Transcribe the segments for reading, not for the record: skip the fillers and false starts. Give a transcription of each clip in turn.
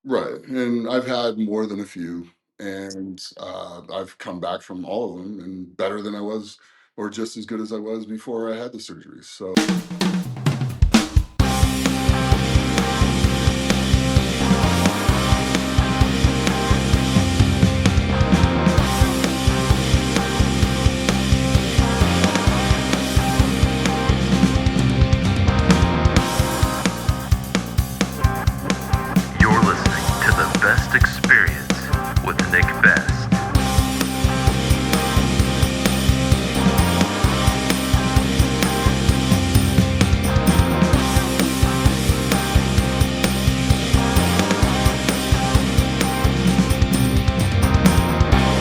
Right. And I've had more than a few, and I've come back from all of them and better than I was, or just as good as I was before I had the surgeries. So You're listening to the best experience with Nick Best.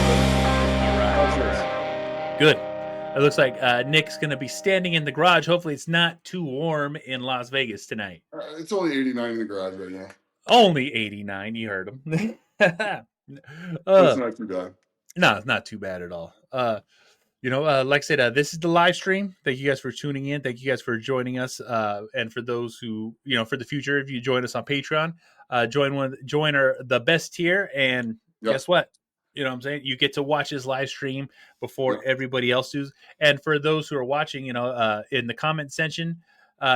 how's yours? Good. It looks like Nick's going to be standing in the garage. Hopefully, it's not too warm in Las Vegas tonight. It's only 89 in the garage right now, Only 89. You heard him. but it's uh, not too bad. no, it's not too bad at all. Like I said, this is the live stream. Thank you guys for tuning in. Thank you guys for joining us. And for those who, for the future, if you join us on Patreon, join the best tier. And Yep. guess what? You know what I'm saying? You get to watch his live stream before Yep. everybody else does. And for those who are watching, in the comment section,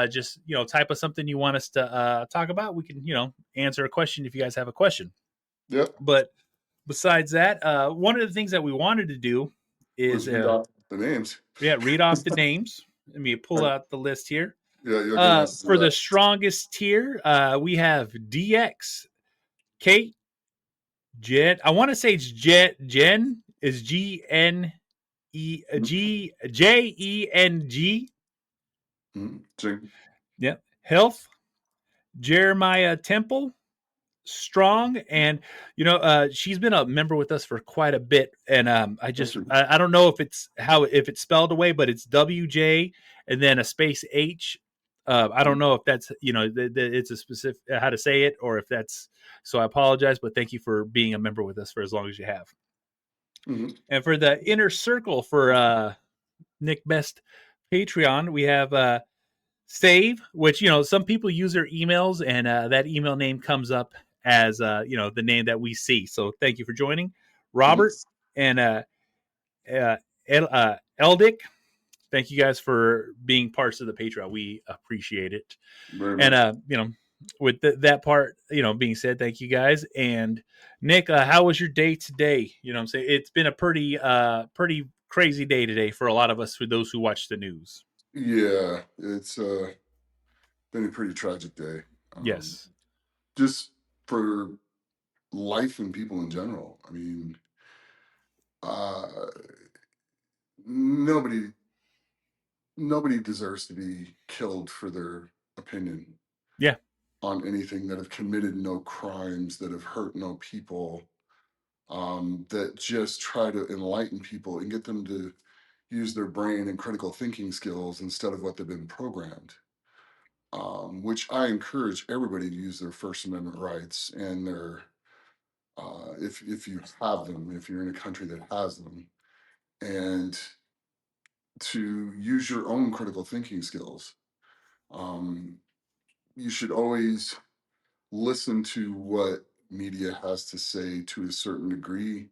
just type us something you want us to talk about. We can, answer a question if you guys have a question. Yep. But besides that, one of the things that we wanted to do is Let's read off the names. read off the names. Let me pull out the list here. Yeah, you're gonna have to do For the that. strongest tier, we have DX, Kate, Jen. I want to say it's Jen is GNEJENG. Jing. Yep. Health, Jeremiah Temple, Strong, and she's been a member with us for quite a bit, and I don't know if it's spelled away, but it's WJ and then a space H. I don't know if that's it's a specific how to say it, or if that's, so I apologize, but thank you for being a member with us for as long as you have. Mm-hmm. And for the inner circle for Nick Best Patreon, we have Save, which some people use their emails, and that email name comes up as the name that we see. So thank you for joining, Mm-hmm. Robert and Eldick. Thank you guys for being parts of the Patreon. We appreciate it. Very And much. with that part being said, thank you guys. And Nick, how was your day today? You know what I'm saying? It's been a pretty crazy day today for a lot of us, for those who watch the news. Yeah, it's been a pretty tragic day. Um, Yes. just for life and people in general. I mean, uh, nobody nobody deserves to be killed for their opinion Yeah. on anything, that have committed no crimes, that have hurt no people, that just try to enlighten people and get them to use their brain and critical thinking skills instead of what they've been programmed. Which I encourage everybody to use their First Amendment rights and their, if you have them, if you're in a country that has them, and to use your own critical thinking skills. Um, you should always listen to what media has to say to a certain degree,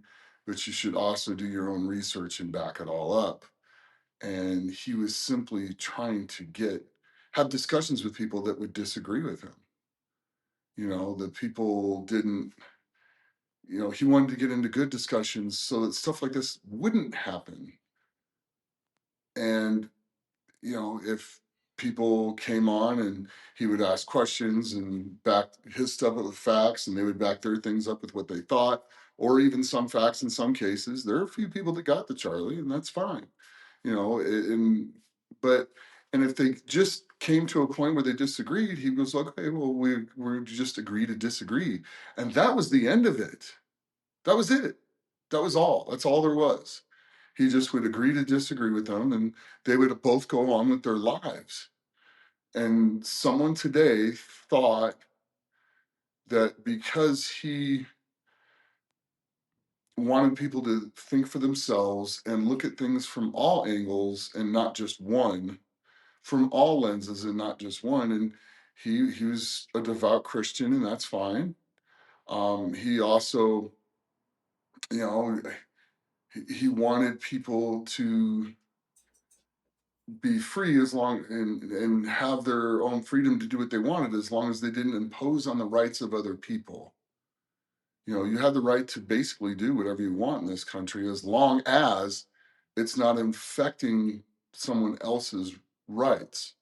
but you should also do your own research and back it all up. And he was simply trying to have discussions with people that would disagree with him. The people didn't, he wanted to get into good discussions so that stuff like this wouldn't happen. And if people came on and he would ask questions and back his stuff up with facts, and they would back their things up with what they thought, or even some facts in some cases. There are a few people that got the Charlie, and that's fine. And but and if they just came to a point where they disagreed, he goes, okay, well, we just agree to disagree. And that was the end of it. That was it. That was all. That's all there was. He just would agree to disagree with them, and they would both go on with their lives. And someone today thought that because he wanted people to think for themselves and look at things from all angles and not just one, from all lenses and not just one. And he was a devout Christian, and that's fine. He also, you know, he wanted people to be free as long and have their own freedom to do what they wanted as long as they didn't impose on the rights of other people. You have the right to basically do whatever you want in this country as long as it's not infecting someone else's rights,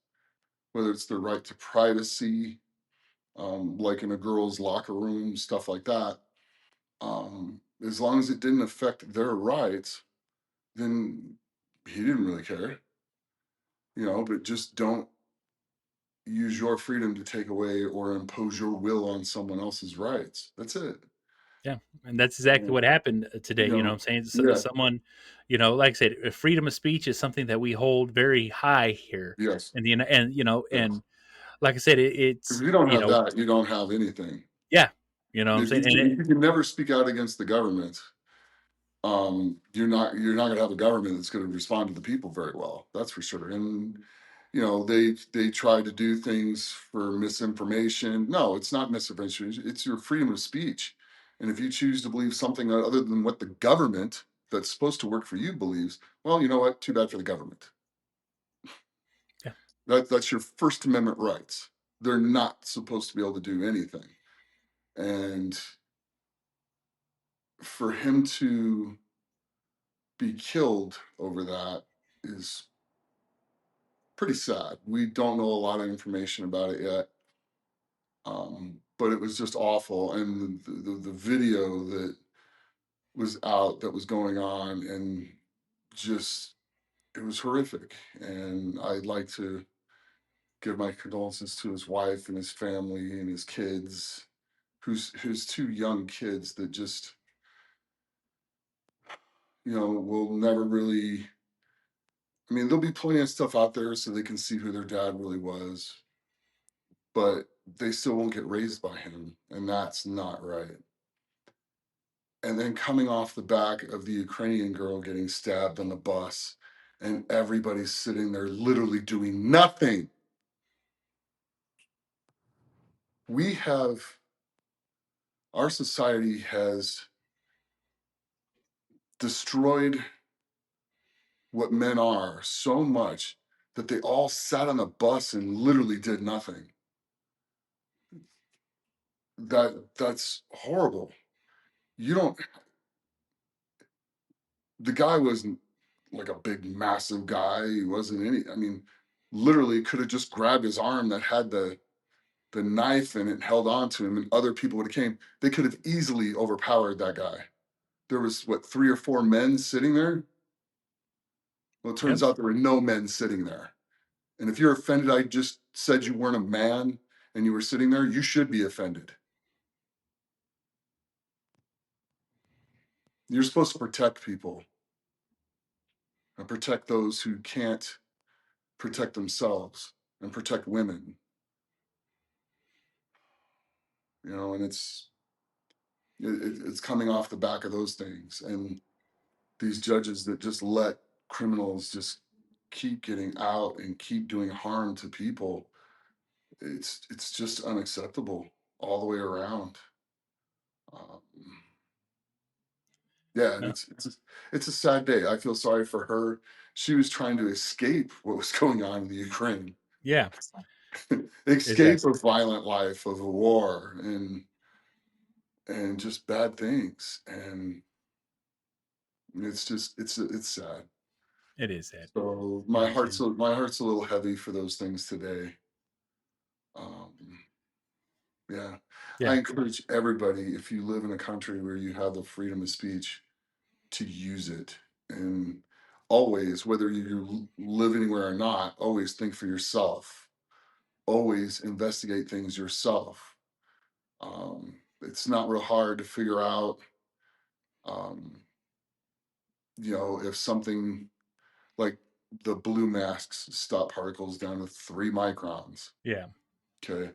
whether it's their right to privacy, like in a girl's locker room, stuff like that. As long as it didn't affect their rights, then he didn't really care, but just don't use your freedom to take away or impose your will on someone else's rights. That's it. Yeah, and that's exactly And, what happened today. you know, I'm saying yeah, someone, like I said, freedom of speech is something that we hold very high here, yes, and yes. and like I said, Because it's if you don't have that, you don't have anything. yeah, I'm If you, saying, and if you can never speak out against the government, you're not going to have a government that's going to respond to the people very well. That's for sure. And they try to do things for misinformation. No, it's not misinformation. It's your freedom of speech. And if you choose to believe something other than what the government that's supposed to work for you believes, well, you know what? Too bad for the government. yeah, That's your First Amendment rights. They're not supposed to be able to do anything. And for him to be killed over that is pretty sad. We don't know a lot of information about it yet, but it was just awful. And the video that was out that was going on, and just it was horrific. And I'd like to give my condolences to his wife and his family and his kids, who's two young kids that just will never really. I mean, there'll be plenty of stuff out there so they can see who their dad really was, but they still won't get raised by him, and that's not right. And then coming off the back of the Ukrainian girl getting stabbed on the bus, and everybody's sitting there literally doing nothing. We have, our society has destroyed what men are so much that they all sat on the bus and literally did nothing. That's horrible. You don't The guy wasn't like a big massive guy. He wasn't I mean, literally could have just grabbed his arm that had the knife in it, held on to him, and other people would have came. They could have easily overpowered that guy. There was what, 3 or 4 men sitting there. Well, it yep, turns out there were no men sitting there. And if you're offended, I just said you weren't a man and you were sitting there, you should be offended. You're supposed to protect people and protect those who can't protect themselves and protect women. And it's coming off the back of those things, and these judges that just let criminals just keep getting out and keep doing harm to people. It's just unacceptable all the way around. um, yeah, and no, it's a sad day. I feel sorry for her. She was trying to escape what was going on in the Ukraine. yeah, Escape exactly, a violent life of a war and just bad things. And it's sad. it is sad. So I'm saying, my heart's a little heavy for those things today. Um, yeah, I yeah, encourage everybody, if you live in a country where you have the freedom of speech, to use it. And always, whether you live anywhere or not, always think for yourself. Always investigate things yourself. It's not real hard to figure out, um, if something like the blue masks stop particles down to 3 microns. yeah, Okay.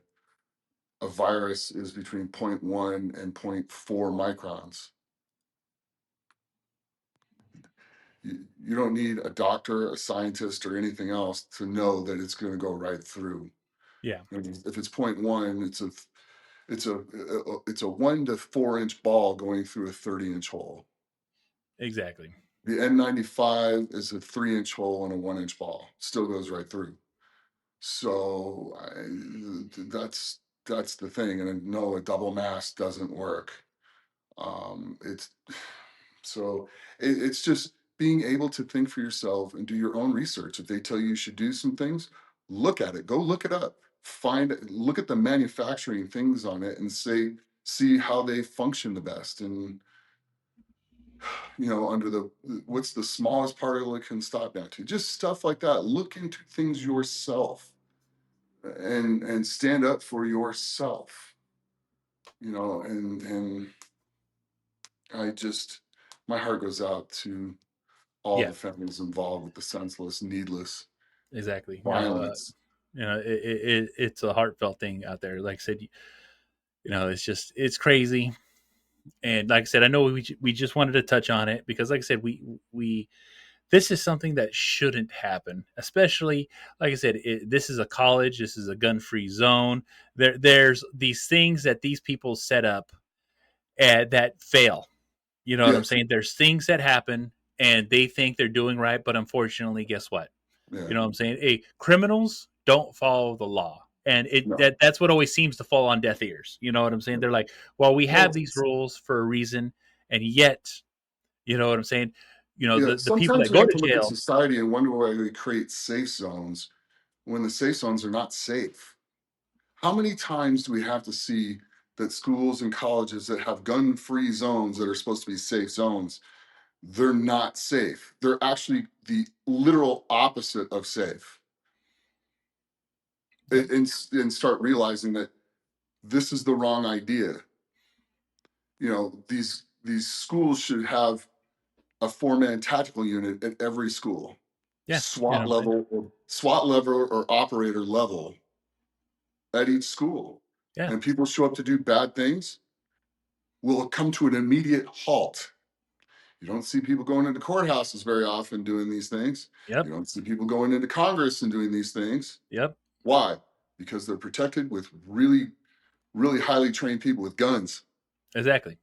A virus is between zero point 0.1 and zero point 0.4 microns. You don't need a doctor, a scientist, or anything else to know that it's going to go right through. yeah, If it's zero point 0.1, it's a 1 to 4 inch ball going through a 30-inch hole. Exactly. The N95 is a 3-inch hole and a 1-inch ball. Still goes right through. So that's the thing. And no, a double mask doesn't work. It's so it's just being able to think for yourself and do your own research. If they tell you should do some things, look at it. Go look it up. Look at the manufacturing things on it and see how they function the best. And under what's the smallest particle it can stop down to. Just stuff like that. Look into things yourself and stand up for yourself. And I just my heart goes out to all Yeah, the families involved with the senseless, needless exactly. violence. It's a heartfelt thing out there. Like I said, it's crazy. And like I said, I know we just wanted to touch on it because, like I said, we this is something that shouldn't happen. Especially, like I said, this is a college. This is a gun-free zone. There's these things that these people set up that fail. You know what I'm Yes, saying? There's things that happen and they think they're doing right, but unfortunately, guess what? yeah, You know what I'm saying? Hey, criminals don't follow the law. And no. that's what always seems to fall on deaf ears. You know what I'm saying? They're like, well, we have Well, these rules for a reason, and yet, you know what I'm saying? yeah. The people Sometimes that we go have to to look at jail, society and wonder why we create safe zones when the safe zones are not safe. How many times do we have to see that schools and colleges that have gun-free zones that are supposed to be safe zones, they're not safe? They're actually the literal opposite of safe. yep, And start realizing that this is the wrong idea. These schools should have a 4-man tactical unit at every school, yeah, you know what I'm saying? SWAT level or operator level at each school. Yeah, And people show up to do bad things, will come to an immediate halt. You don't see people going into courthouses very often doing these things. yep, You don't see people going into Congress and doing these things. yep, Why? Because they're protected with really, really highly trained people with guns. exactly,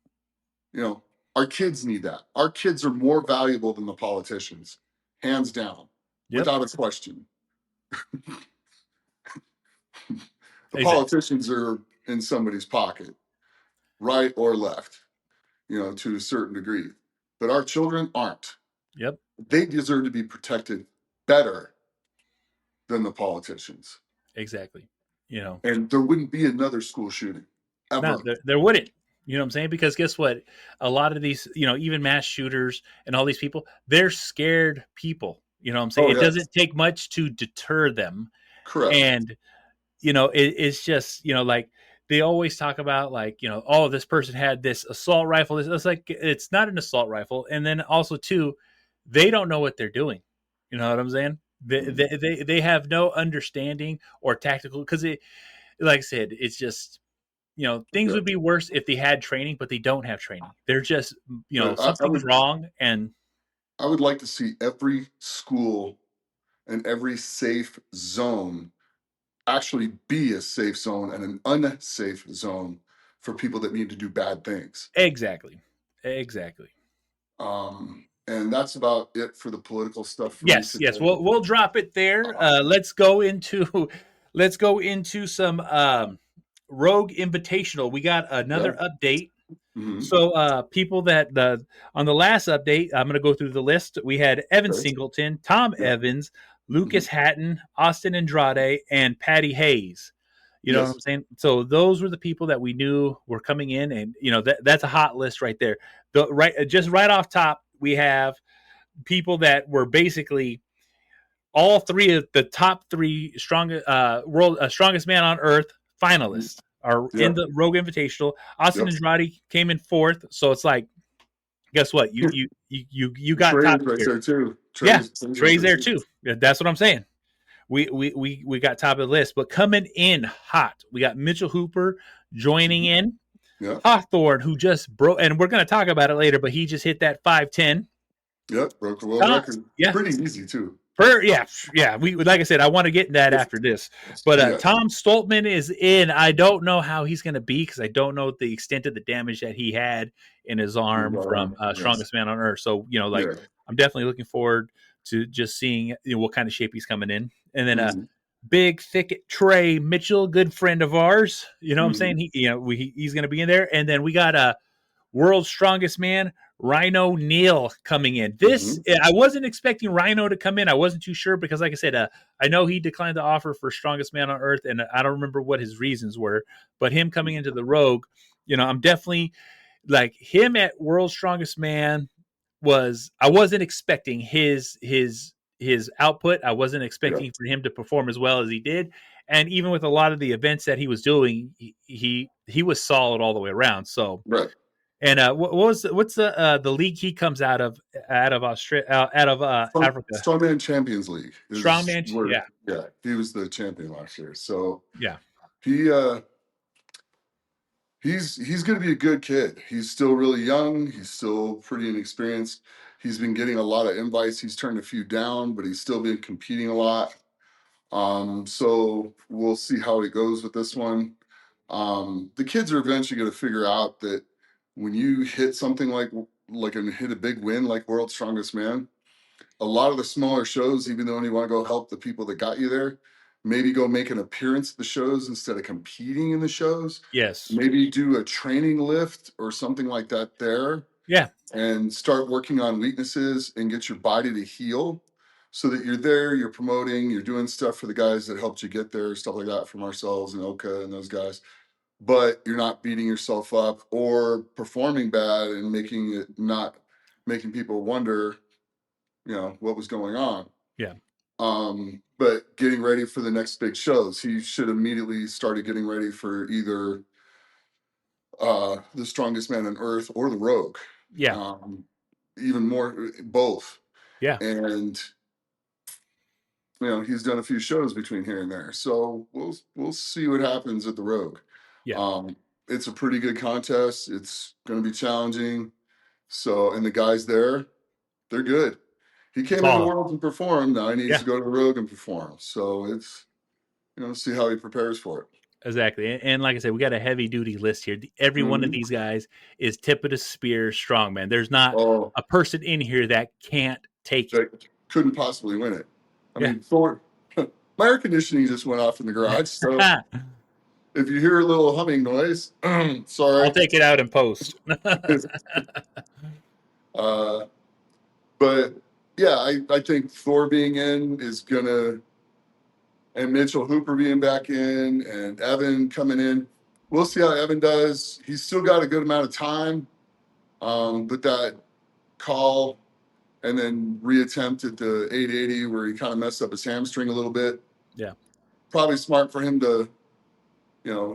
You know, our kids need that. Our kids are more valuable than the politicians, hands down, yep, without a question. The exactly, politicians are in somebody's pocket, right or left, to a certain degree. But our children aren't. yep, They deserve to be protected better than the politicians. exactly. You know, And there wouldn't be another school shooting no, ever. there wouldn't. You know what I'm saying? Because guess what? A lot of these, even mass shooters and all these people, they're scared people. You know what I'm saying? Oh, It yes, doesn't take much to deter them. correct. And it's just like they always talk about like oh, this person had this assault rifle. It's like it's not an assault rifle, and then also too, they don't know what they're doing. You know what I'm saying? Mhm. They have no understanding or tactical because like I said, it's just things Yeah. would be worse if they had training, but they don't have training. They're just But I something's would wrong, and I would like to see every school and every safe zone actually be a safe zone and an unsafe zone for people that need to do bad things. exactly, exactly. And that's about it for the political stuff for me Yes, yes. today. We'll drop it there. Um, Let's go into some Rogue Invitational. We got yeah. another update. Hmm. So people that on the last update, I'm going to go through the list. We had Evan Okay. Singleton, Tom Yeah. Evans, Hmm. Lucas Hatton, Austin Andrade, and Patty Hayes. You know what Yes. I'm saying? So those were the people that we knew were coming in, and that's a hot list right there. Just right off top, we have people that were basically all three of the top three strongest man on earth Mhm. finalists are in Yeah. the Rogue Invitational. Austin Yep. Andrade came in fourth, so it's like, guess what? You got Trey top is right tier. there too. Yeah, Trey's right Trey's there there too. too. Yeah, that's what I'm saying. We got top of the list, but coming in hot, we got Mitchell Hooper joining Mhm. in. Yeah. Hawthorne, who just broke, and we're going to talk about it later, but he just hit that 5'10. Yep. Broke the world Tom, record. yeah, Pretty easy too. Yeah. We like I said, I want to get in that after this. But Yeah. Tom Stoltman is in. I don't know how he's going to be because I don't know the extent of the damage that he had in his arm from Yes. Strongest Man on Earth. So like Yeah. I'm definitely looking forward to just seeing what kind of shape he's coming in. And then Mm-hmm. big thicket Trey Mitchell, good friend of ours. You know what I'm Mm-hmm. saying? He's going to be in there. And then we got World's Strongest Man, Rhino Neal coming in. Mm-hmm. I wasn't expecting Rhino to come in. I wasn't too sure because, like I said, I know he declined the offer for Strongest Man on Earth, and I don't remember what his reasons were. But him coming into the Rogue, I'm definitely like him at World's Strongest Man. I wasn't expecting his output. I wasn't Yeah. expecting for him to perform as well as he did. And even with a lot of the events that he was doing, he was solid all the way around. So Right. and what's the league he comes out of Australia out of Africa? Strongman Champions League is Strongman, where, yeah, yeah, he was the champion last year. So yeah, he he's going to be a good kid. He's still really young. He's still pretty inexperienced. He's been getting a lot of invites. He's turned a few down, but he's still been competing a lot. So we'll see how it goes with this one. The kids are eventually going to figure out that when you hit something like and hit a big win like World's Strongest Man, a lot of the smaller shows, even though you want to go help the people that got you there, maybe go make an appearance at the shows instead of competing in the shows. yes, Maybe do a training lift or something like that there yeah, and start working on weaknesses and get your body to heal so that you're there, you're promoting, you're doing stuff for the guys that helped you get there, stuff like that from ourselves and Oka and those guys. But you're not beating yourself up or performing bad and making people wonder, what was going on. yeah, But getting ready for the next big shows, he should immediately started getting ready for either the Strongest Man on Earth or the Rogue. yeah, Um, Even more, both. yeah, And he's done a few shows between here and there, so we'll see what happens at the Rogue. yeah. Um, it's a pretty good contest. It's going to be challenging. So, and the guys there, they're good. He came into Solid, Worlds and performed. Now he needs yeah, to go to the Rogue and perform. So it's see how he prepares for it. exactly. And like I said, we got a heavy duty list here. Every one of Mhm. these guys is tip of the spear strongman. There's not Oh, a person in here that can't take it. that couldn't possibly win it. I Yeah. mean, Thor. My air conditioning just went off in the garage, so if you hear a little humming noise, I'll sorry. take it out in post. uh, but yeah, I think Thor being in is gonna, and Mitchell Hooper being back in, and Evan coming in. We'll see how Evan does. He's still got a good amount of time, but that call and then reattempt at the 880 where he kind of messed up his hamstring a little bit. Yeah. Probably smart for him to,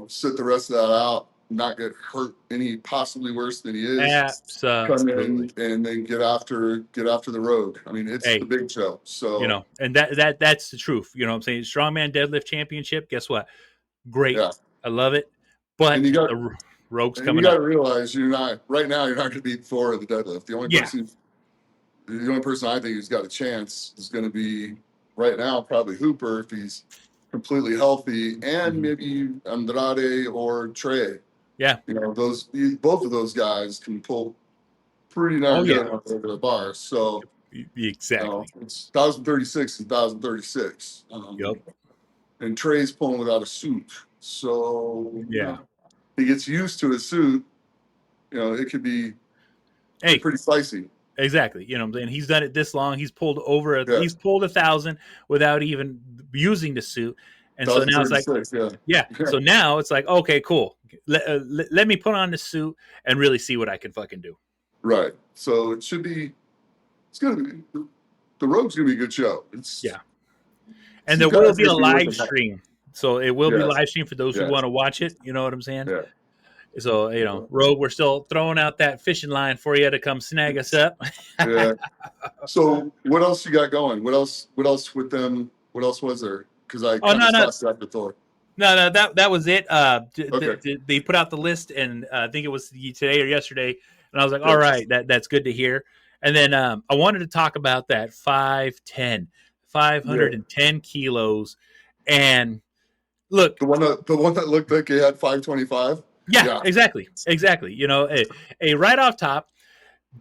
sit the rest of that out, not get hurt any possibly worse than he is. Come Absolutely. in and then get after the Rogue. I mean, it's the Hey, big show. So and that's the truth. You know what I'm saying? Strongman deadlift championship. Guess what? Great. yeah, I love it. and But you got the Rogue's and you coming got up. to realize you're not right now. You're not going to beat Thor at the deadlift. Yeah. The only person I think who's got a chance is going to be right now probably Hooper if he's completely healthy, and Mhm. maybe Andrade or Trey. Yeah. Both of those guys can pull pretty Oh darn yeah. good on regular bars. So Exactly. it's 1036 and 1036, Yep. and Trey's pulling without a suit. So Yeah. he gets used to his suit. It could be Hey, pretty spicy. exactly. You know what I'm saying? He's done it this long. Yeah, He's pulled 1,000 without even using the suit. And so now it's like, 1036. Yeah, yeah. yeah, So now it's like, okay, cool. Let me put on the suit and really see what I can fucking do. right. So it should be. It's gonna be. The Rogue's gonna be a good show. Yeah. And These there will guys be a make me live worth it. stream. So it will be Yes, live stream for those who yes, want to watch it. You know what I'm saying? yeah. So, Rogue, we're still throwing out that fishing line for you to come snag us up. Yeah. So what else you got going? What else? What else with them? What else was there? Because I Oh, kind no, of no. stopped after Thor. No, that was it. Okay. They put out the list, and I think it was today or yesterday, and I was like, Good. all right, that's good to hear. And then I wanted to talk about that 5'10", Yeah. 510 kilos. And look, The one that looked like he had 525. yeah, Yeah. exactly. Right off top,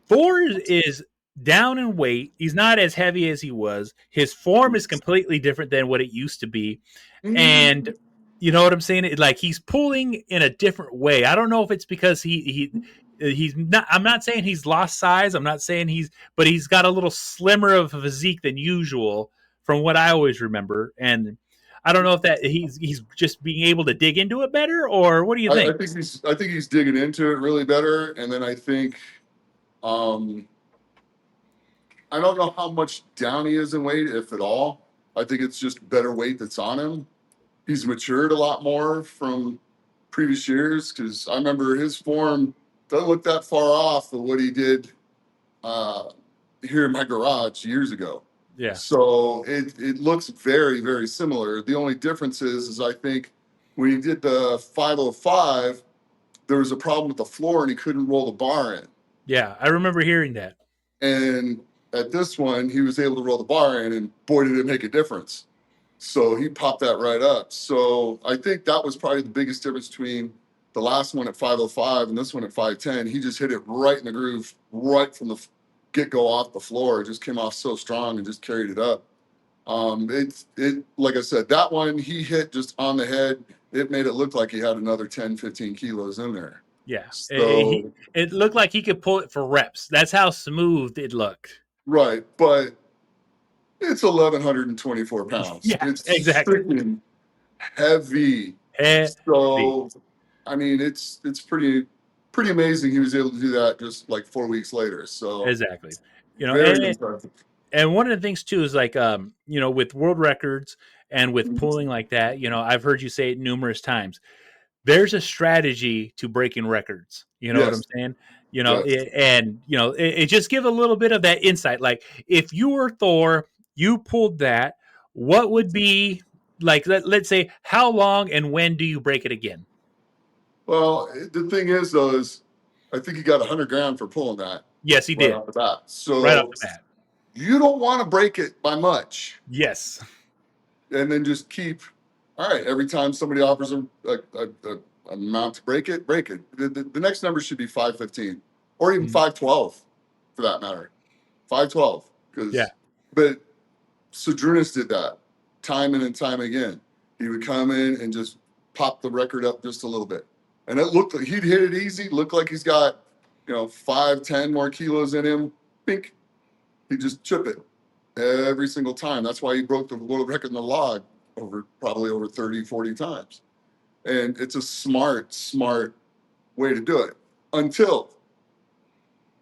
Thor is down in weight. He's not as heavy as he was. His form is completely different than what it used to be. And Mhm. you know what I'm saying? Like he's pulling in a different way. I don't know if it's because he's not. I'm not saying he's lost size. I'm not saying but he's got a little slimmer of a physique than usual, from what I always remember. And I don't know if that he's just being able to dig into it better, or what do you I think? think he's digging into it really better, and then I think um, I don't know how much down he is in weight, if at all. I think it's just better weight that's on him. He's matured a lot more from previous years because I remember his form doesn't look that far off of what he did uh, here in my garage years ago. Yeah, So it looks very, very similar. The only difference is I think when he did the 505, there was a problem with the floor and he couldn't roll the bar in. yeah, I remember hearing that. And at this one, he was able to roll the bar in, and boy, did it make a difference. So he popped that right up. So I think that was probably the biggest difference between the last one at 505 and this one at 510. He just hit it right in the groove, right from the get go off the floor. It just came off so strong and just carried it up. It like I said, that one he hit just on the head. It made it look like he had another 10, 15 kilos in there. Yeah, So it looked like he could pull it for reps. That's how smooth it looked. right, but it's 1,124 pounds. Yeah, It's exactly. freaking heavy. Heavy. So, I mean, it's pretty amazing he was able to do that just like 4 weeks later. So, Exactly. You know, very and impressive. and one of the things too is like with world records and with pulling like that, I've heard you say it numerous times. There's a strategy to breaking records. You know what I'm Yes, saying? yes. It just give a little bit of that insight. Like if you were Thor, you pulled that, what would be like let's say how long and when do you break it again? Well, the thing is though is I think he got 100 grand for pulling that Yes, he right did. off the bat. Right off So the bat. you don't want to break it by much. Yes. And then just keep all right every time somebody offers a amount to break it, break it. The next number should be 515 or even Mhm. 512 for that matter. 512 Yeah. because but Sojourner did that time and time again. He would come in and just pop the record up just a little bit, and it looked like he'd hit it easy. Looked like he's got 5, 10 more kilos in him. Pink, he just chip it every single time. That's why he broke the world record in the log probably over 30, 40 times. And it's a smart way to do it until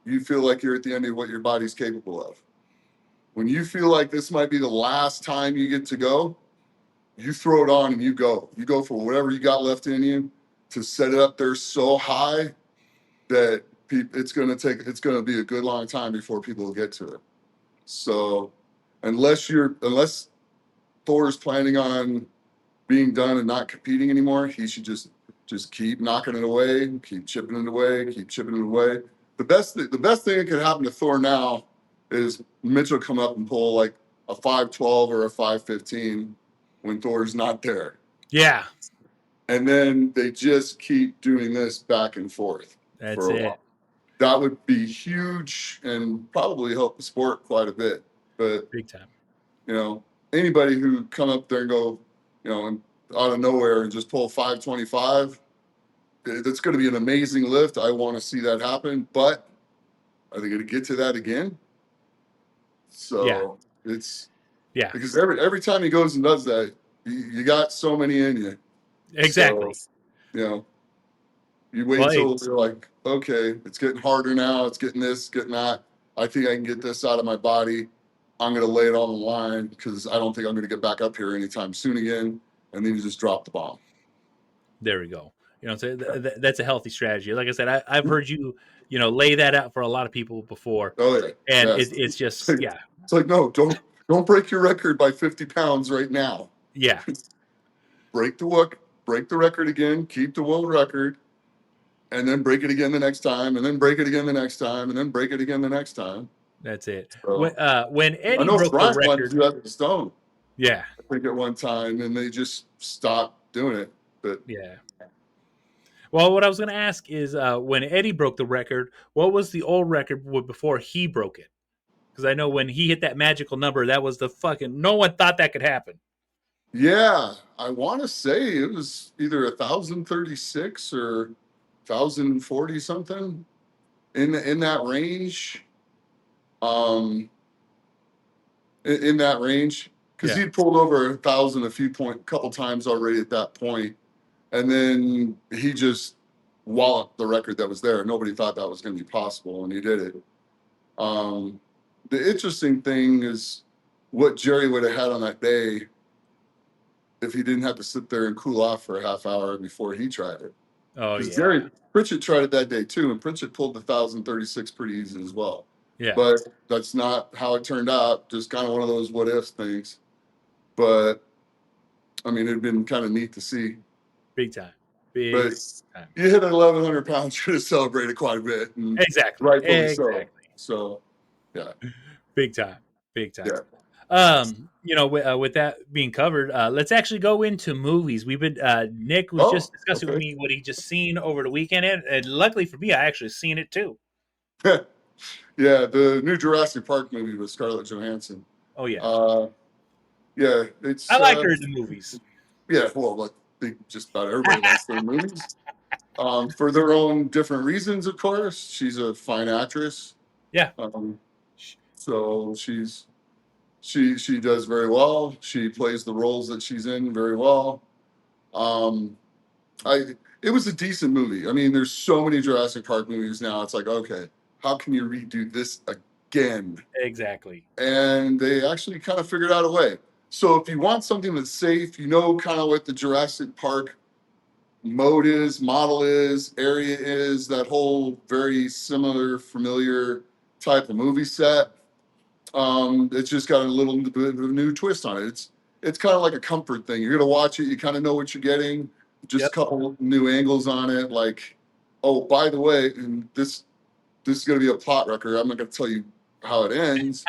you feel like you're at the end of what your body's capable of. When you feel like this might be the last time you get to go, you throw it on and you go. You go for whatever you got left in you to set it up there so high that it's going to be a good long time before people will get to it. So unless Thor's planning on being done and not competing anymore, he should just keep knocking it away, keep chipping it away, keep chipping it away. The best thing that could happen to Thor now is Mitchell come up and pull like a 512 or a 515 when Thor's not there. Yeah. And then they just keep doing this back and forth That's for a it. while. That would be huge and probably help the sport quite a bit. But Big time. you know, anybody who come up there and go, and out of nowhere and just pull 525, that's going to be an amazing lift. I want to see that happen, but are they going to get to that again? Yeah. So it's Yeah. because every time he goes and does that, you got so many in you. So Exactly. you know, you wait Well, hey, until you're like, okay, it's getting harder now. It's getting this, getting that. I think I can get this out of my body. I'm going to lay it on the line because I don't think I'm going to get back up here anytime soon again. And then you just drop the bomb. there we go. So that's a healthy strategy. Like I said, I've heard you, lay that out for a lot of people before, Oh yeah, and yes. it's just, yeah, It's like no, don't break your record by 50 pounds right now. yeah, break the work, break the record again, keep the world record, and then break it again the next time, and then break it again the next time, and then break it again the next time. That's it. So When I Eddie know broke the Bryant wanted to record, do that with Stone, yeah, I think, at one time, and they just stopped doing it. But yeah. Well, what I was going to ask is when Eddie broke the record, what was the old record before he broke it? Because I know when he hit that magical number, that was the fucking. No one thought that could happen. yeah, I want to say it was either 1,036 or 1,040 something in that range. Um, in that range, because Yeah. he'd pulled over 1,000 a couple times already at that point, and then he just walloped the record that was there. Nobody thought that was going to be possible, and he did it. Um, the interesting thing is what Jerry would have had on that day if he didn't have to sit there and cool off for a half hour before he tried it. Oh Because yeah. Jerry Pritchett tried it that day too, and Pritchett pulled the 1,036 pretty easy as well. Yeah. But that's not how it turned out. Just kind of one of those what if things. But I mean, it'd been kind of neat to see. Big time. But Big time. you hit 1,100 pounds, you're going to celebrate it quite a bit, and Exactly. rightfully so. Exactly. So, yeah, Big time. Big time. yeah. With that being covered, let's actually go into movies. We've been Nick was Oh, just discussing with okay. me what he just seen over the weekend, and luckily for me, I actually seen it too. Yeah, the new Jurassic Park movie with Scarlett Johansson. Oh yeah, Uh, yeah, I it's like her in the movies. yeah. Well, like just about everybody likes their movies, for their own different reasons. Of course, she's a fine actress, Yeah, um, so she does very well. She plays the roles that she's in very well. Um, I it was a decent movie. I mean, there's so many Jurassic Park movies now. It's like, okay, how can you redo this again? exactly. And they actually kind of figured out a way. So if you want something that's safe, you know kind of what the Jurassic Park mode is, model is, area is, that whole very similar, familiar type of movie set. It's just got a little bit of a new twist on it. It's kind of like a comfort thing. You're gonna watch it, you kind of know what you're getting. Just a Yep. couple new angles on it, like, oh, by the way, and this is gonna be a plot record. I'm not gonna tell you how it ends,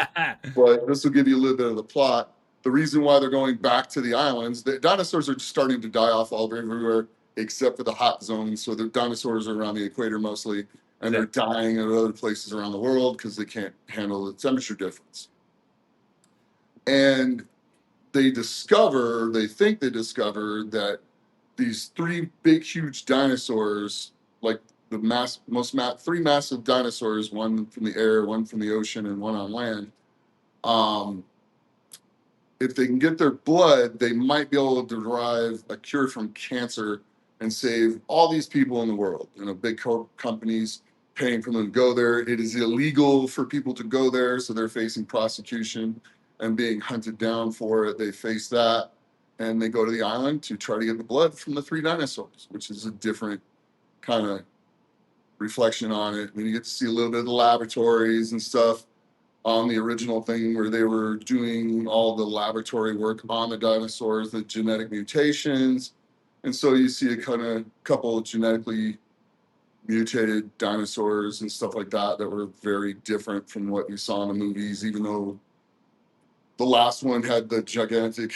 but this will give you a little bit of the plot. The reason why they're going back to the islands, the dinosaurs are starting to die off all everywhere except for the hot zones. So the dinosaurs are around the equator mostly, and they're Exactly. dying in other places around the world because they can't handle the temperature difference. And they think they discover that these three big, huge dinosaurs, like three massive dinosaurs, one from the air, one from the ocean, and one on land. Um, if they can get their blood, they might be able to derive a cure from cancer and save all these people in the world. You know, big companies paying for them to go there. It is illegal for people to go there, so they're facing prosecution and being hunted down for it. They face that, and they go to the island to try to get the blood from the three dinosaurs, which is a different kind of reflection on it. And you get to see a little bit of the laboratories and stuff on the original thing where they were doing all the laboratory work on the dinosaurs, the genetic mutations. And so you see a kind of couple of genetically mutated dinosaurs and stuff like that that were very different from what you saw in the movies, even though the last one had the gigantic,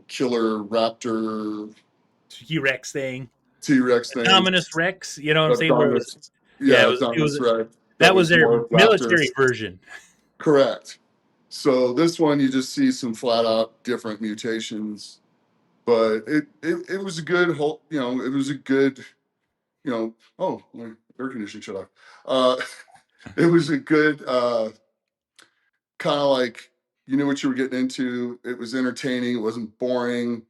killer raptor T Rex thing, T-Rex thing, Dominus Rex. You know what I'm saying? Where it was, Adonis, yeah, yeah, it was Adonis Rex, that that was was their more military raptors. version. Correct. So this one, you just see some flat out different mutations, but it was a good whole, it was a good, oh, my air conditioning shut off. It was a good, kind of like, you knew what you were getting into. It was entertaining. It wasn't boring.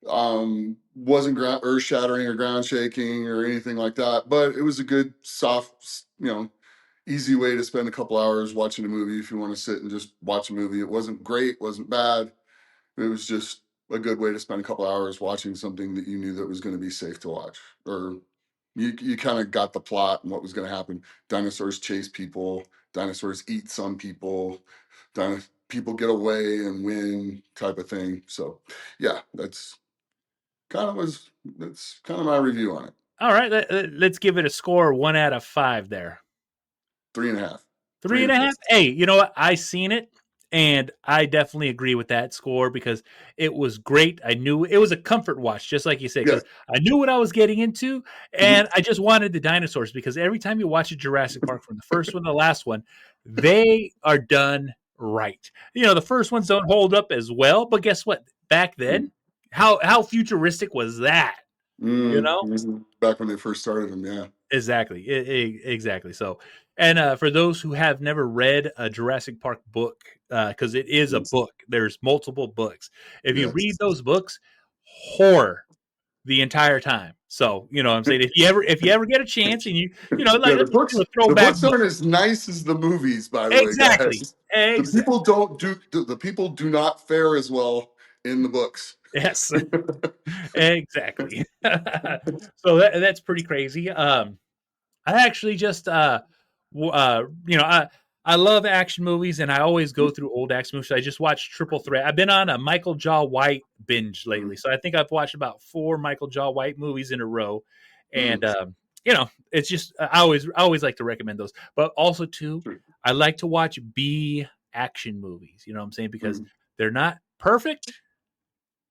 Wasn't earth shattering or ground shaking or anything like that, but it was a good, soft, easy way to spend a couple hours watching a movie if you want to sit and just watch a movie. It wasn't great, wasn't bad. It was just a good way to spend a couple hours watching something that you knew that was going to be safe to watch. Or you kind of got the plot and what was going to happen. Dinosaurs chase people, dinosaurs eat some people, people get away and win type of thing. So yeah, that's kind of my review on it. All right, let's give it a score 1 out of 5 there. 3.5. Three Three and and a a half. half. Hey, you know what? I seen it, and I definitely agree with that score because it was great. I knew it was a comfort watch, just like you said, Yeah. because I knew what I was getting into, Mhm. and I just wanted the dinosaurs because every time you watch a Jurassic Park from the first one to the last one, they are done right. You know, the first ones don't hold up as well, but guess what? Back Mm. then, how futuristic was that? You Mm. know, Mhm. Back when they first started them, yeah. exactly. Exactly. So, and for those who have never read a Jurassic Park book, because it is a Yes. book, there's multiple books. If you read Yes. those books, horror the entire time. So, you know what I'm saying? If you ever get a chance and Yeah, like let's do a the throwback books book. aren't as nice as the movies, by the way, Exactly. guys. Exactly. The people do not fare as well in the books. Yes. Exactly. So that's pretty crazy. I actually just I love action movies and I always go through old action movies. I just watched Triple Threat. I've been on a Michael Jaw White binge lately. So I think I've watched about 4 Michael Jaw White movies in a row. And Mhm. it's just I always like to recommend those. But also too, I like to watch B action movies, you know what I'm saying? Because Mhm. they're not perfect,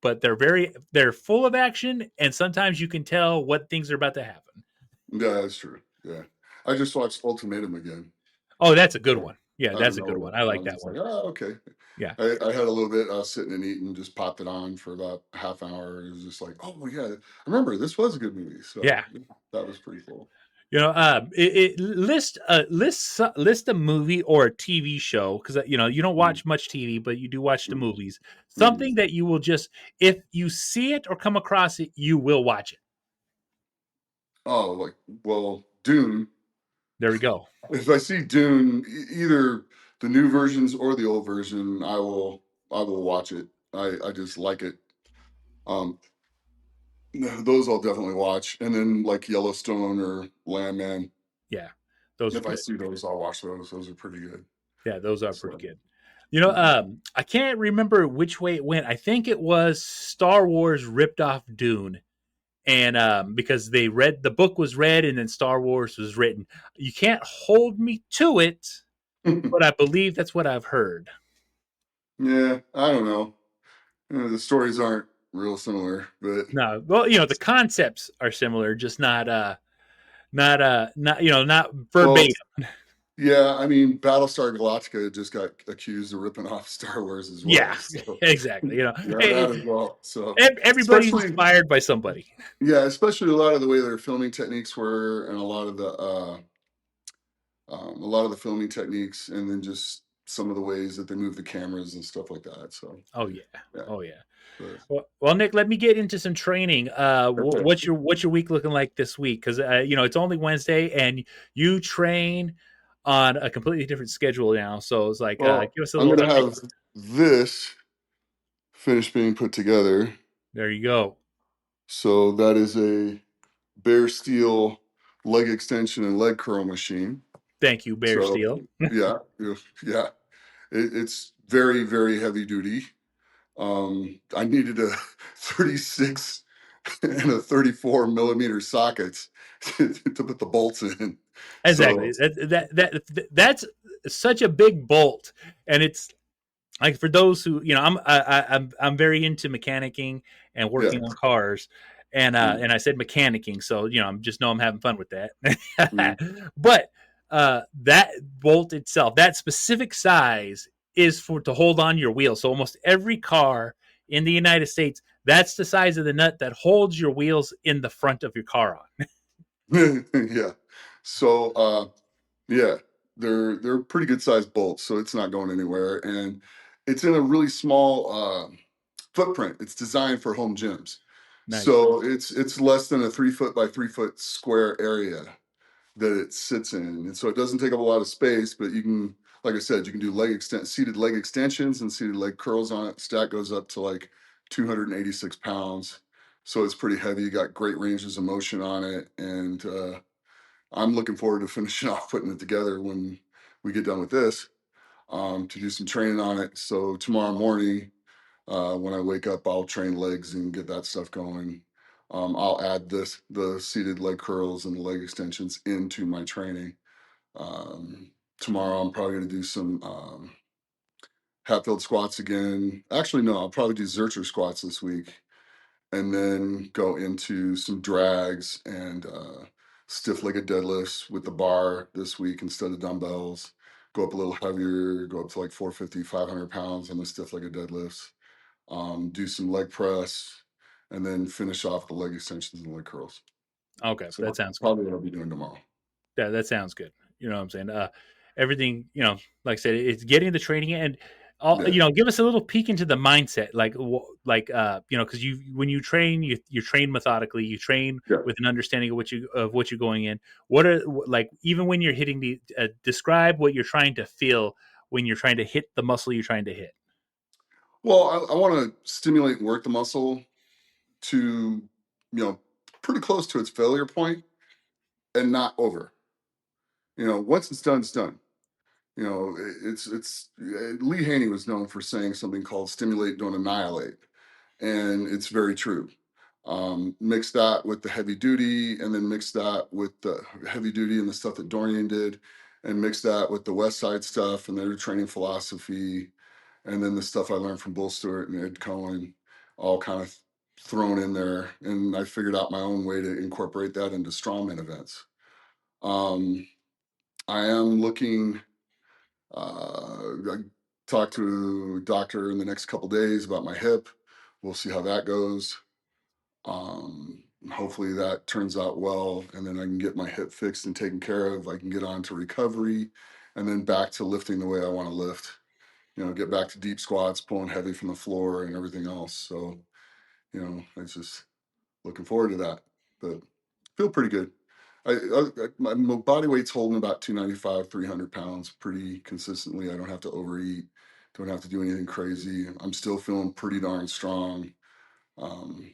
but they're full of action and sometimes you can tell what things are about to happen. Yeah, that's true. Yeah. I just watched Ultimatum again. Oh, that's a good Yeah. one. Yeah, Out of that's a good one. nowhere. I I like was that just one. like, oh, okay. Yeah. I had a little bit. I was sitting and eating, just popped it on for about half an hour. It was just like, oh yeah, I remember this was a good movie. So Yeah. yeah, that was pretty cool. List a movie or a TV show because you don't Mhm. watch much TV, but you do watch the Mhm. movies. Mhm. Something that you will just if you see it or come across it, you will watch it. Oh, like, well, Dune. There we go. If I see Dune, either the new versions or the old version, I will watch it. I just like it. Um, those I'll definitely watch. And then like Yellowstone or Landman. Yeah, those are If I good. see those, I'll watch those. Those are pretty good. Yeah, those are pretty So, good. mhm. I can't remember which way it went. I think it was Star Wars ripped off Dune, and because the book was read and then Star Wars was written. You can't hold me to it, but I believe that's what I've heard. Yeah, I don't know. The stories aren't real similar, but No, well, the concepts are similar, just not well, verbatim. yeah. I mean, Battlestar Galactica just got accused of ripping off Star Wars as Yeah, well. So exactly. yeah, Hey, that as well. So everybody's especially, inspired by somebody. yeah, especially a lot of the way their filming techniques were, and a lot of the filming techniques, and then just some of the ways that they move the cameras and stuff like that. So Oh yeah, yeah, oh yeah. but Well, Nick, let me get into some training. okay. What's your week looking like this week? Because it's only Wednesday, and you train on a completely different schedule now. So it's like, Well, give us a I'm little gonna update. have this finished being put together. There you go. So that is a bare steel leg extension and leg curl machine. Thank you, Bear So Steel. yeah, yeah, it's very very heavy duty. I needed a 36 and a 34 millimeter sockets to put the bolts in. So Exactly. That's such a big bolt, and it's like for those who I'm very into mechanicking and yeah. working on cars, and Mm, I said mechanicking, so I'm just know I'm having fun with that. mm. But that bolt itself, that specific size, is for to hold on your wheel. So almost every car in the United States, that's the size of the nut that holds your wheels in the front of your car on. Yeah. So yeah, they're pretty good sized bolts, so it's not going anywhere, and it's in a really small footprint. It's designed for home gyms, Nice. so it's less than a 3 foot by 3 foot square area that it sits in, and so it doesn't take up a lot of space. But you can, like I said, you can do seated leg extensions and seated leg curls on it. Stack goes up to like 286 pounds, so it's pretty heavy. You got great ranges of motion on it, and I'm looking forward to finishing off putting it together when we get done with this, to do some training on it. So tomorrow morning, when I wake up, I'll train legs and get that stuff going. I'll add the seated leg curls and the leg extensions into my training. Um, tomorrow I'm probably going to do some Hatfield squats again. Actually, no, I'll probably do Zercher squats this week, and then go into some drags and stiff-legged deadlifts with the bar this week instead of dumbbells. Go up a little heavier, go up to like 450, 500 pounds on the stiff-legged deadlifts. Do some leg press, and then finish off the leg extensions and leg curls. Okay, So that that's sounds good. probably what I'll be doing tomorrow. That sounds good. You know what I'm saying? Everything, like I said, it's getting the training and all. Yeah, Give us a little peek into the mindset, because when you train, you train methodically, you train yeah. with an understanding of what you're going in. What are like even when you're hitting the describe what you're trying to feel when you're trying to hit the muscle you're trying to hit. Well, I want to stimulate and work the muscle to, pretty close to its failure point and not over. Once it's done, it's done. It's Lee Haney was known for saying something called "stimulate, don't annihilate," and it's very true. Mix that with the heavy duty, and then mix that with the heavy duty and the stuff that Dorian did, and mix that with the West Side stuff and their training philosophy, and then the stuff I learned from Bull Stewart and Ed Cohen, all kind of thrown in there, and I figured out my own way to incorporate that into strongman events. Um, I am looking. I talked to a doctor in the next couple days about my hip. We'll see how that goes. Hopefully that turns out well, and then I can get my hip fixed and taken care of. I can get on to recovery, and then back to lifting the way I want to lift. Get back to deep squats, pulling heavy from the floor, and everything else. So, it's just looking forward to that. But feel pretty good. My body weight's holding about 295, 300 pounds pretty consistently. I don't have to overeat, don't have to do anything crazy. I'm still feeling pretty darn strong. Um,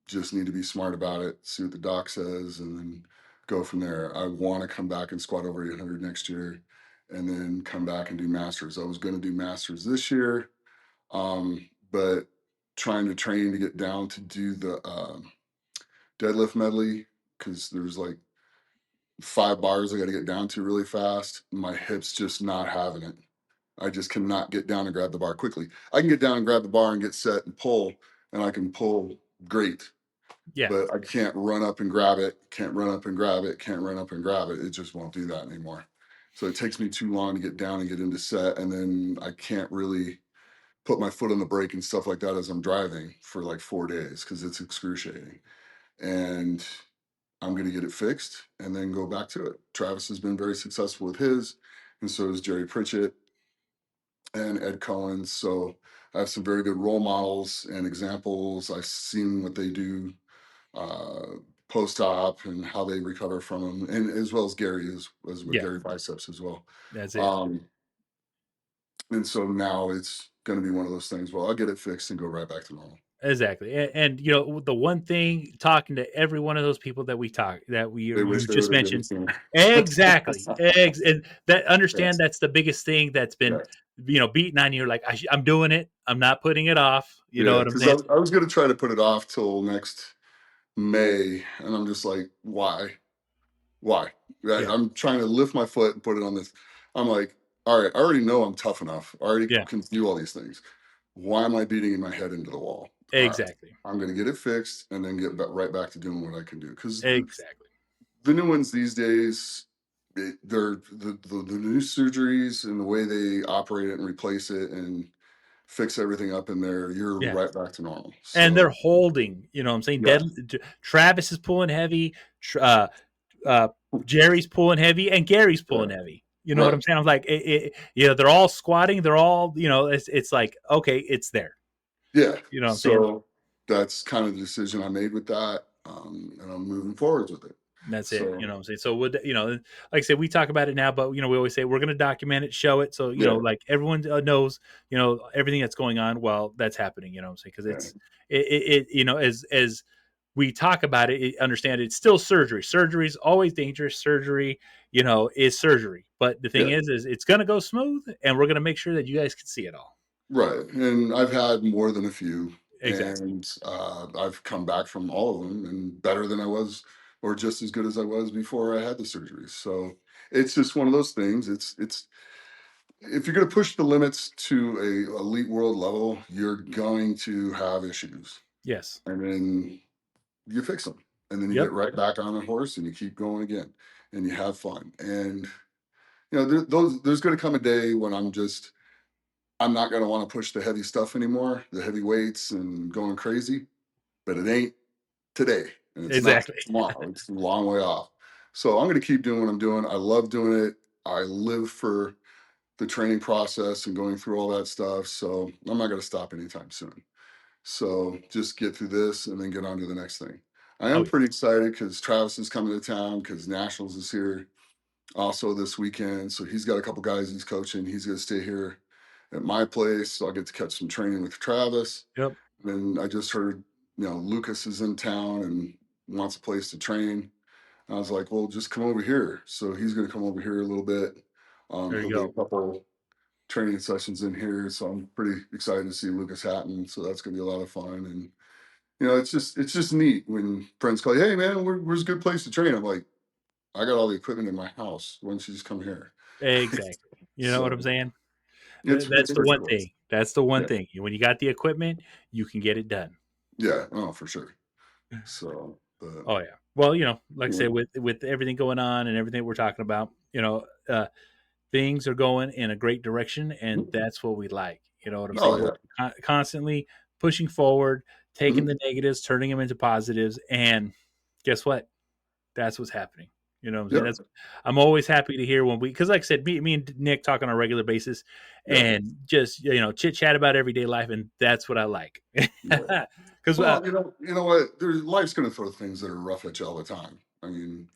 just need to be smart about it, see what the doc says, and then go from there. I want to come back and squat over 800 next year, and then come back and do masters. I was going to do masters this year, but trying to train to get down to do the deadlift medley, because there's like 5 bars I got to get down to really fast. My hips just not having it. I just cannot get down and grab the bar quickly. I can get down and grab the bar and get set and pull, and I can pull great, Yeah, but I can't run up and grab it, can't run up and grab it, can't run up and grab it. It just won't do that anymore. So it takes me too long to get down and get into set, and then I can't really put my foot on the brake and stuff like that as I'm driving for like 4 days because it's excruciating. And I'm going to get it fixed and then go back to it. Travis has been very successful with his, and so is Jerry Pritchett and Ed Cohen. So I have some very good role models and examples. I've seen what they do uh, post-op and how they recover from them, and as well as Gary, as with yeah, Gary Biceps as well. that's it. Um, and so now it's going to be one of those things. Well, I'll get it fixed and go right back to normal. Exactly, and the one thing talking to every one of those people that we They wish you they just would have did it mentioned, sooner. exactly, and that understand Yes. that's the biggest thing that's been Yeah. beaten on you. Like I'm doing it, I'm not putting it off. You know Yeah. what I'm Because I, saying? I was going to try to put it off till next May, and I'm just like, why? Why? Yeah, I'm trying to lift my foot and put it on this. I'm like, all right, I already know I'm tough enough. I already yeah, can do all these things. Why am I beating my head into the wall? All right, exactly, I'm going to get it fixed and then get right back to doing what I can do. Because exactly. the new ones these days, they're the new surgeries and the way they operate it and replace it and fix everything up in there, you're Yeah, right back to normal. and they're So, holding. You know what I'm saying? yeah, Travis is pulling heavy. Uh, Jerry's pulling heavy, and Gary's yeah, pulling heavy. You know what I'm right. saying? I'm like, they're all squatting. They're all, it's like, okay, it's there. Yeah. You know what I'm saying? So that's kind of the decision I made with that. And I'm moving forwards with it. And that's it. You So know what I'm saying? So would like I said, we talk about it now, but we always say we're going to document it, show it, so yeah, like everyone knows, everything that's going on while that's happening. You know what I'm saying? Because yeah, as we talk about it, understand it's still surgery. Surgery is always dangerous. Surgery, is surgery. But the thing yeah. is it's going to go smooth, and we're going to make sure that you guys can see it all. Right. And I've had more than a few, Exactly. and I've come back from all of them and better than I was, or just as good as I was before I had the surgery. So, it's just one of those things. It's if you're going to push the limits to a elite world level, you're going to have issues, Yes. and then you fix them, and then you Yep. get right back on the horse and you keep going again, and you have fun. And there's going to come a day when I'm not going to want to push the heavy stuff anymore, the heavy weights and going crazy. But it ain't today, and it's not Exactly. tomorrow. It's a long way off. So I'm going to keep doing what I'm doing. I love doing it. I live for the training process and going through all that stuff. So I'm not going to stop anytime soon. So just get through this and then get on to the next thing. I Oh am yeah. pretty excited because Travis is coming to town because Nationals is here also this weekend. So he's got a couple guys he's coaching. He's going to stay here at my place. So I'll get to catch some training with Travis. Yep. And I just heard, Lucas is in town and wants a place to train. I was like, well, just come over here. So he's going to come over here a little bit. There He'll you get a go. couple training sessions in here. So I'm pretty excited to see Lucas Hatton. So that's going to be a lot of fun. And, it's just neat when friends call you, hey, man, where's a good place to train? I'm like, I got all the equipment in my house. Why don't you just come here? Exactly. You know what I'm So saying? it's That's the pretty one cool. thing. That's the one Yeah. thing. When you got the equipment, you can get it done. Yeah. Oh, for sure. So, but, Oh yeah. Well, like I yeah. said, with everything going on and everything we're talking about, things are going in a great direction, and that's what we like. You know what I'm Oh, saying? We're yeah. constantly pushing forward, taking Mhm. the negatives, turning them into positives, and guess what? That's what's happening. You know what I'm saying? Yep. That's I'm always happy to hear when because like I said, me and Nick talk on a regular basis, Yeah. and just chit chat about everyday life, and that's what I like. Yeah. Because Well, you know what? Life's going to throw things that are rough at you all the time. I mean,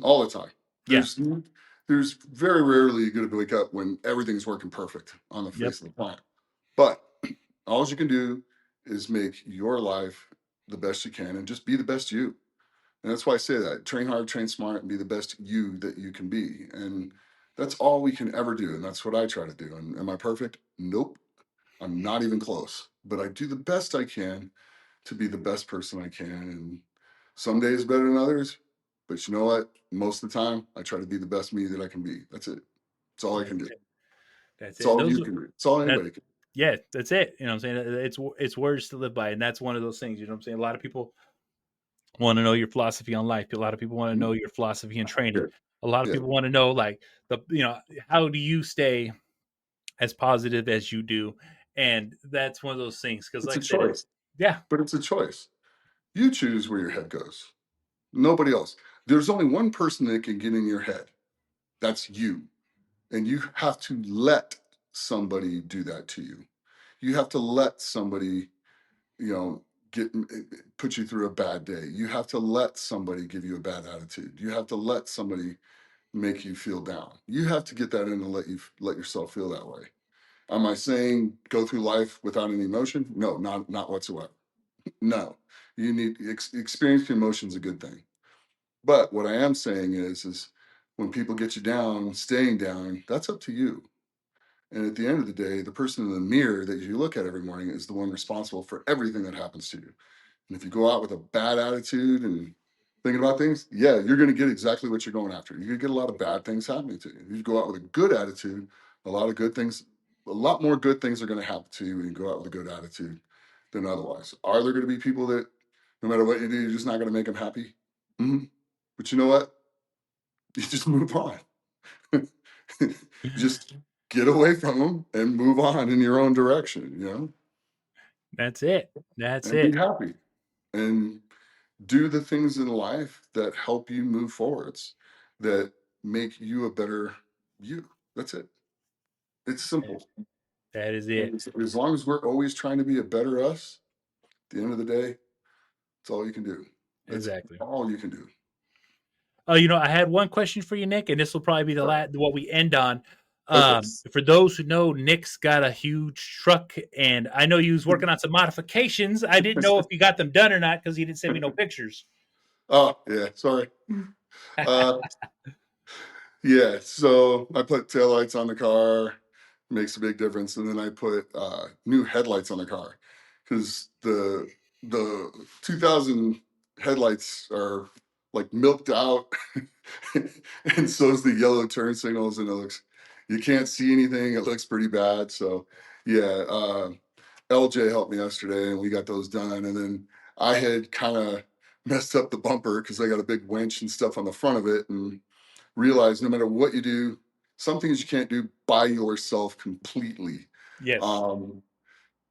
all the time. yeah, There's very rarely you're going to wake up when everything's working perfect on the yep, face of the planet. But all you can do is make your life the best you can and just be the best you. And that's why I say that. Train hard, train smart, and be the best you that you can be. And that's all we can ever do. And that's what I try to do. And am I perfect? Nope. I'm not even close. But I do the best I can to be the best person I can. And some days better than others. But you know what? Most of the time, I try to be the best me that I can be. That's it. That's all I can that's do. it. That's It's it. all Those you can do. It's all that anybody can yeah, that's it. You know what I'm saying? It's words to live by, and that's one of those things. You know what I'm saying? A lot of people want to know your philosophy on life. A lot of people want to do. know your philosophy in training. Yeah. A lot of Yeah. people want to know like how do you stay as positive as you do, and that's one of those things because It's like a I said, choice, yeah, but it's a choice. You choose where your head goes. Nobody else. There's only one person that can get in your head. That's you. And you have to let somebody do that to you. You have to let somebody, you know, get put you through a bad day. You have to let somebody give you a bad attitude. You have to let somebody make you feel down. You have to get that in and let yourself feel that way. Am I saying go through life without any emotion? No, not whatsoever. No, you need experiencing emotions a good thing. But what I am saying is when people get you down, staying down, that's up to you. And at the end of the day, the person in the mirror that you look at every morning is the one responsible for everything that happens to you. And if you go out with a bad attitude and thinking about things, yeah, you're going to get exactly what you're going after. You're going to get a lot of bad things happening to you. If you go out with a good attitude, a lot of good things, a lot more good things are going to happen to you when you go out with a good attitude than otherwise. Are there going to be people that no matter what you do, you're just not going to make them happy? Hmm. But you know what? You just move on. Just get away from them and move on in your own direction, that's it. That's and be it. happy and do the things in life that help you move forwards, that make you a better you. That's it. It's simple. That is And it. as long as we're always trying to be a better us, at the end of the day, it's all you can do. That's Exactly. all you can do. Oh, I had one question for you, Nick, and this will probably be the last what we end on. Okay. For those who know, Nick's got a huge truck, and I know he was working on some modifications. I didn't know if you got them done or not because he didn't send me no pictures. Oh, yeah. Sorry. Uh, Yeah, so I put taillights on the car, makes a big difference, and then I put new headlights on the car because the 2000 headlights are like milked out, and so's the yellow turn signals, and it looks, you can't see anything. It looks pretty bad. So yeah, LJ helped me yesterday, and we got those done. And then I had kind of messed up the bumper because I got a big winch and stuff on the front of it, and realized no matter what you do, some things you can't do by yourself completely. Yes. Um,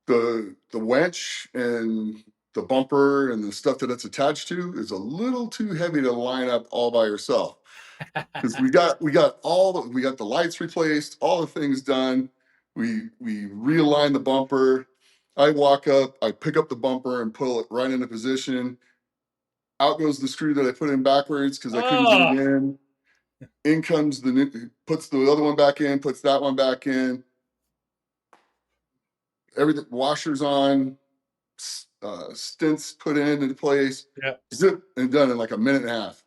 the winch and the bumper and the stuff that it's attached to is a little too heavy to line up all by yourself, because we got the lights replaced, all the things done. We realign the bumper. I walk up, I pick up the bumper and pull it right into position. Out goes the screw that I put in backwards because I couldn't get it Oh, in. In comes the new, puts the other one back in, puts that one back in. Everything, washers on, stints put into place, yeah. zip, and done in like a minute and a half.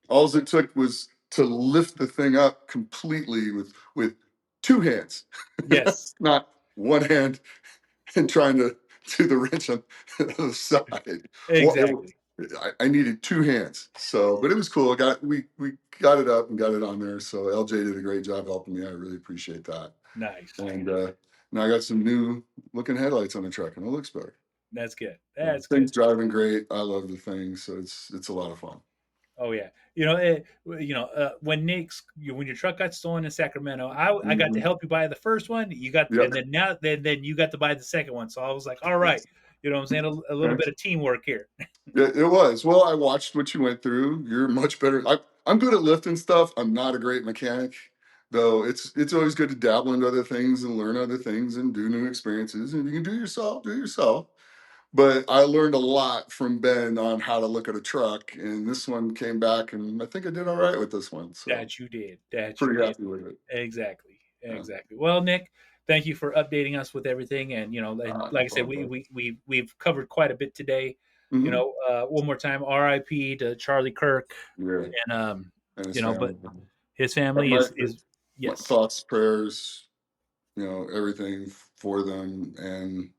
All it took was to lift the thing up completely with two hands. Yes. Not one hand and trying to do the wrench on the side. Well, Exactly. I needed two hands. So, but it was cool. We got it up and got it on there. So LJ did a great job helping me. I really appreciate that. Nice. And now I got some new looking headlights on the truck, and it looks better. That's good. The That's good. thing's driving great. I love the thing, so it's a lot of fun. Oh yeah. When when your truck got stolen in Sacramento, I got to Mhm. help you buy the first one. You got, Yep. and then now then you got to buy the second one. So I was like, all right, you know what I'm saying? A little bit Okay. of teamwork here. Yeah, it was. Well, I watched what you went through. You're much better. I'm good at lifting stuff. I'm not a great mechanic, though. It's always good to dabble into other things and learn other things and do new experiences. And you can do yourself, do yourself. But I learned a lot from Ben on how to look at a truck, and this one came back, and I think I did all right with this one. So That you did. That you pretty did. happy with it. Exactly. Yeah. Exactly. Well, Nick, thank you for updating us with everything. And and No like I said, problem, bud. we've covered quite a bit today. Hmm. One more time, R.I.P. to Charlie Kirk, Yeah, and and his family. but his But family is my yes, thoughts, prayers, everything for them, and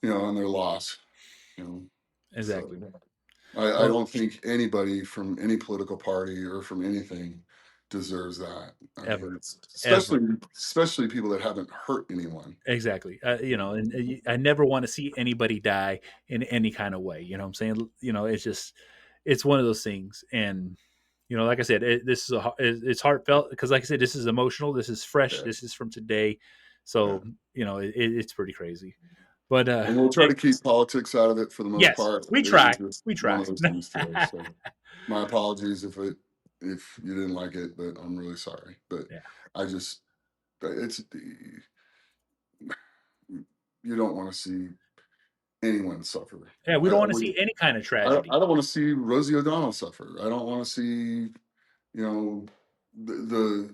and their loss. You know, so exactly. I Well, don't think anybody from any political party or from anything deserves that. I ever, mean, ever. especially people that haven't hurt anyone. Exactly. Yeah. And I never want to see anybody die in any kind of way. You know what I'm saying? It's just, it's one of those things. And, like I said, this is it's heartfelt because, like I said, this is emotional. This is fresh. Yeah. This is from today. Yeah. So, it's pretty crazy. But, And we'll try Nick, to keep politics out of it for the most yes, part. we It was try. just We one try. of those things today. So my apologies if you didn't like it, but I'm really sorry. But Yeah. I just it's you don't want to see anyone suffer. Yeah. We I, don't I, want to would- see any kind of I tragedy. don't want to see Rosie O'Donnell suffer. I don't want to see you know the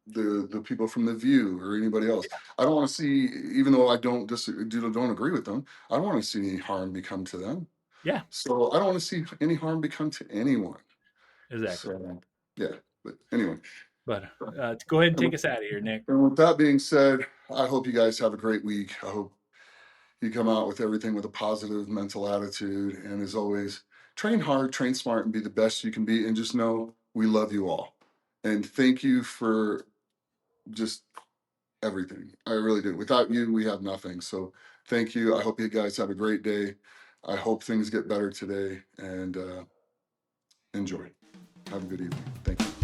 the people from the View or anybody else. I don't want to see, even though I don't agree with them. I don't want to see any harm become to them. Yeah. So I don't want to see any harm become to anyone. Exactly. So yeah, but anyway. But go ahead and And take us out of here, Nick. with that being said, I hope you guys have a great week. I hope you come out with everything with a positive mental attitude. And as always, train hard, train smart, and be the best you can be. And just know we love you all. And thank you for just everything. I really do. Without you, we have nothing. So thank you. I hope you guys have a great day. I hope things get better today and enjoy. Have a good evening. Thank you.